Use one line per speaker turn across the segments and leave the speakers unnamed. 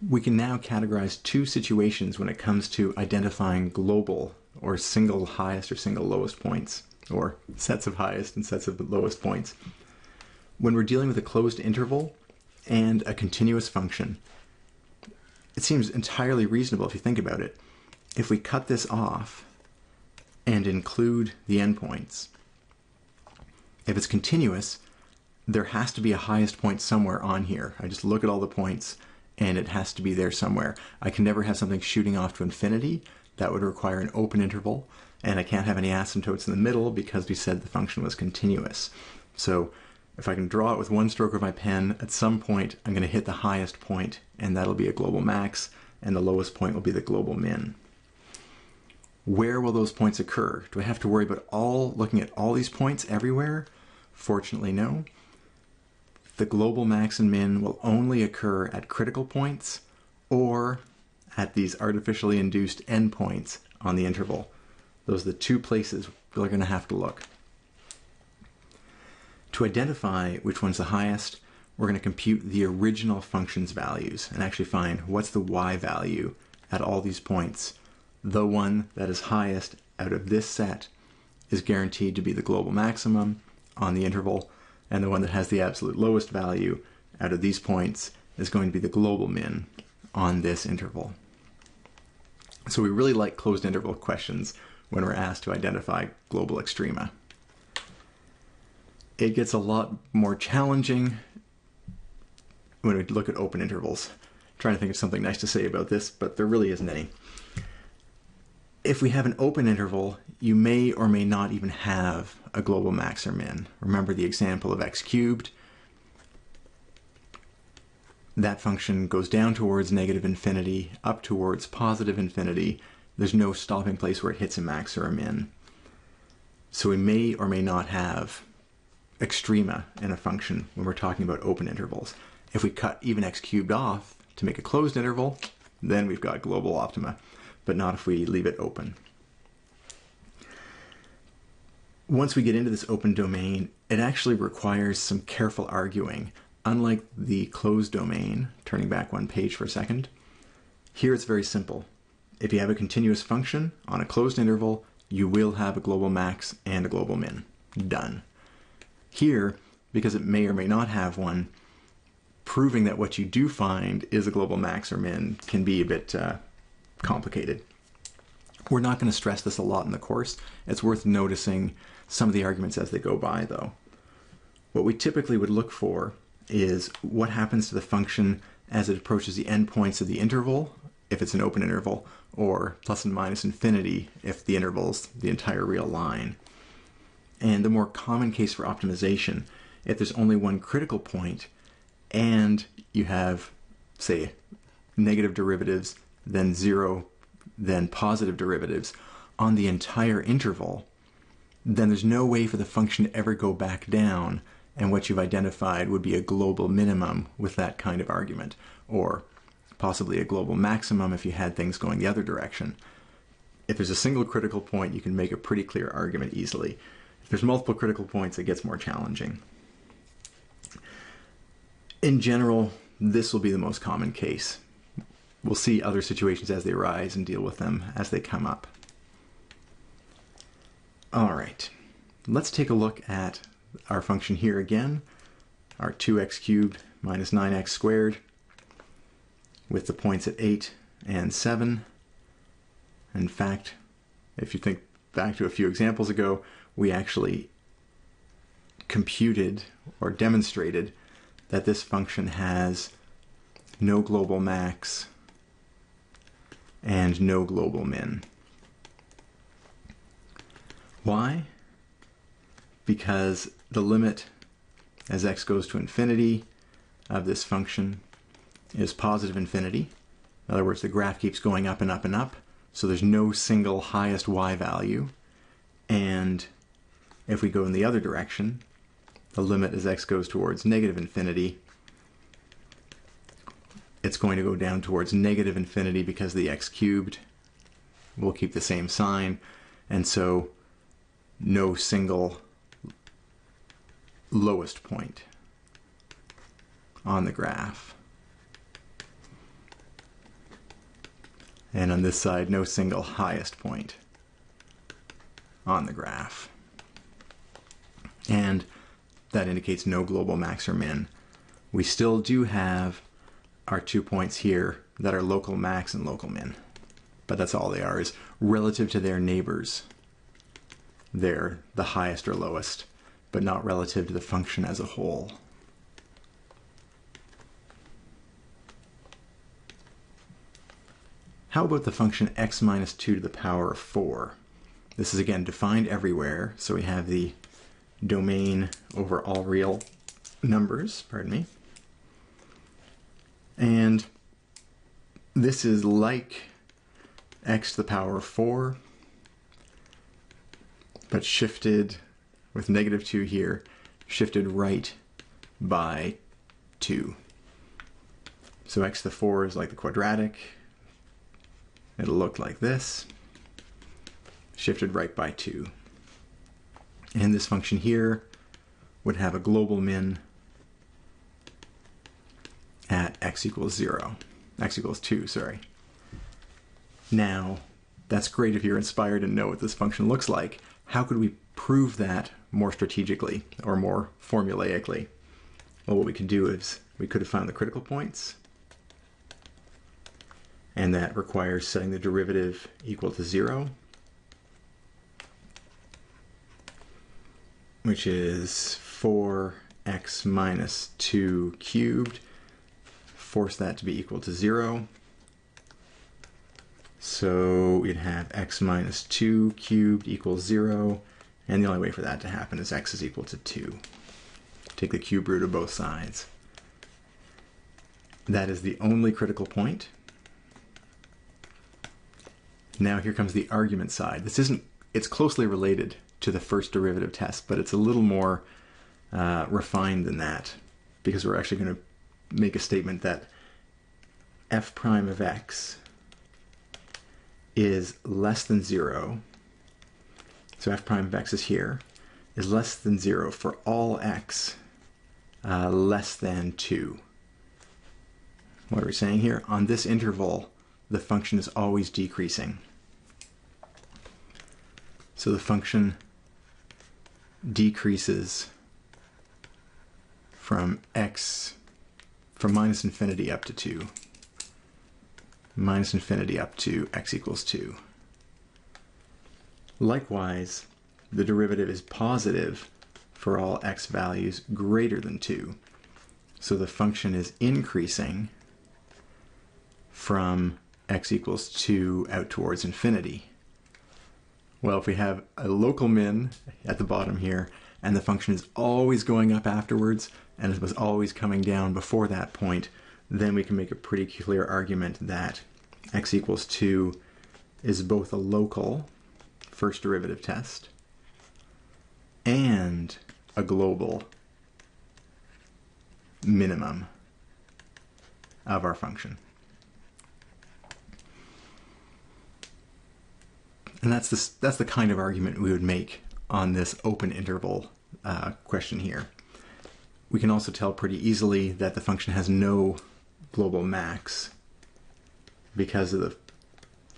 We can now categorize two situations when it comes to identifying global or single highest or single lowest points, or sets of highest and sets of lowest points. When we're dealing with a closed interval and a continuous function, it seems entirely reasonable if you think about it. If we cut this off and include the endpoints, if it's continuous, there has to be a highest point somewhere on here. I just look at all the points and it has to be there somewhere. I can never have something shooting off to infinity. That would require an open interval, and I can't have any asymptotes in the middle because we said the function was continuous. So if I can draw it with one stroke of my pen, at some point I'm going to hit the highest point, and that'll be a global max, and the lowest point will be the global min. Where will those points occur? Do I have to worry about looking at all these points everywhere? Fortunately, no. The global max and min will only occur at critical points or at these artificially induced endpoints on the interval. Those are the two places we're going to have to look. To identify which one's the highest, we're going to compute the original function's values and actually find what's the y value at all these points. The one that is highest out of this set is guaranteed to be the global maximum on the interval, and the one that has the absolute lowest value out of these points is going to be the global min on this interval. So we really like closed interval questions when we're asked to identify global extrema. It gets a lot more challenging when we look at open intervals. I'm trying to think of something nice to say about this, but there really isn't any. If we have an open interval, you may or may not even have a global max or min. Remember the example of x cubed. That function goes down towards negative infinity, up towards positive infinity. There's no stopping place where it hits a max or a min. So we may or may not have extrema in a function when we're talking about open intervals. If we cut even x cubed off to make a closed interval, then we've got global optima, but not if we leave it open. Once we get into this open domain, it actually requires some careful arguing. Unlike the closed domain, turning back one page for a second, here it's very simple. If you have a continuous function on a closed interval, you will have a global max and a global min. Done. Here, because it may or may not have one, proving that what you do find is a global max or min can be a bit complicated. We're not going to stress this a lot in the course. It's worth noticing some of the arguments as they go by, though. What we typically would look for is what happens to the function as it approaches the endpoints of the interval, if it's an open interval, or plus and minus infinity if the interval's the entire real line. And the more common case for optimization, if there's only one critical point and you have, say, negative derivatives, then zero, then positive derivatives on the entire interval, then there's no way for the function to ever go back down, and what you've identified would be a global minimum with that kind of argument, or possibly a global maximum if you had things going the other direction. If there's a single critical point, you can make a pretty clear argument easily. If there's multiple critical points, it gets more challenging. In general, this will be the most common case. We'll see other situations as they arise and deal with them as they come up. All right, let's take a look at our function here again, our 2x cubed minus 9x squared with the points at 8 and 7. In fact, if you think back to a few examples ago, we actually computed or demonstrated that this function has no global max and no global min. Why? Because the limit as x goes to infinity of this function is positive infinity. In other words, the graph keeps going up and up and up, so there's no single highest y value. And if we go in the other direction, the limit as x goes towards negative infinity, it's going to go down towards negative infinity because the x cubed will keep the same sign, and so no single lowest point on the graph. And on this side, no single highest point on the graph. And that indicates no global max or min. We still do have our 2 points here that are local max and local min. But that's all they are, is relative to their neighbors. They're the highest or lowest, but not relative to the function as a whole. How about the function x minus 2 to the power of 4? This is again defined everywhere, so we have the domain over all real numbers, pardon me. And this is like x to the power of 4, but shifted with negative 2 here, shifted right by 2. So x to the 4 is like the quadratic. It'll look like this, shifted right by 2. And this function here would have a global min at x equals 0. X equals 2, sorry. Now, that's great if you're inspired and know what this function looks like. How could we prove that more strategically or more formulaically? Well, what we could do is we could have found the critical points, and that requires setting the derivative equal to 0, which is 4x minus 2 cubed. Force that to be equal to 0. So we'd have x minus 2 cubed equals 0, and the only way for that to happen is x is equal to 2. Take the cube root of both sides. That is the only critical point. Now here comes the argument side. It's closely related to the first derivative test, but it's a little more refined than that, because we're actually going to make a statement that f prime of x is less than 0. So f prime of x is here, is less than 0 for all x less than 2. What are we saying here? On this interval, the function is always decreasing. So the function decreases from minus infinity up to 2. Minus infinity up to x equals 2. Likewise, the derivative is positive for all x values greater than 2. So the function is increasing from x equals 2 out towards infinity. Well, if we have a local min at the bottom here, and the function is always going up afterwards, and it was always coming down before that point, then we can make a pretty clear argument that x equals 2 is both a local first derivative test and a global minimum of our function. And that's the kind of argument we would make on this open interval question here. We can also tell pretty easily that the function has no global max because of the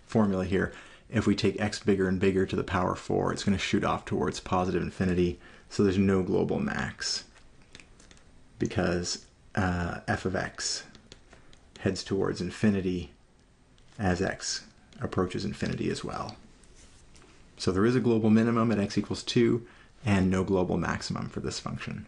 formula here. If we take x bigger and bigger to the power 4, it's going to shoot off towards positive infinity, so there's no global max because f of x heads towards infinity as x approaches infinity as well. So there is a global minimum at x equals 2 and no global maximum for this function.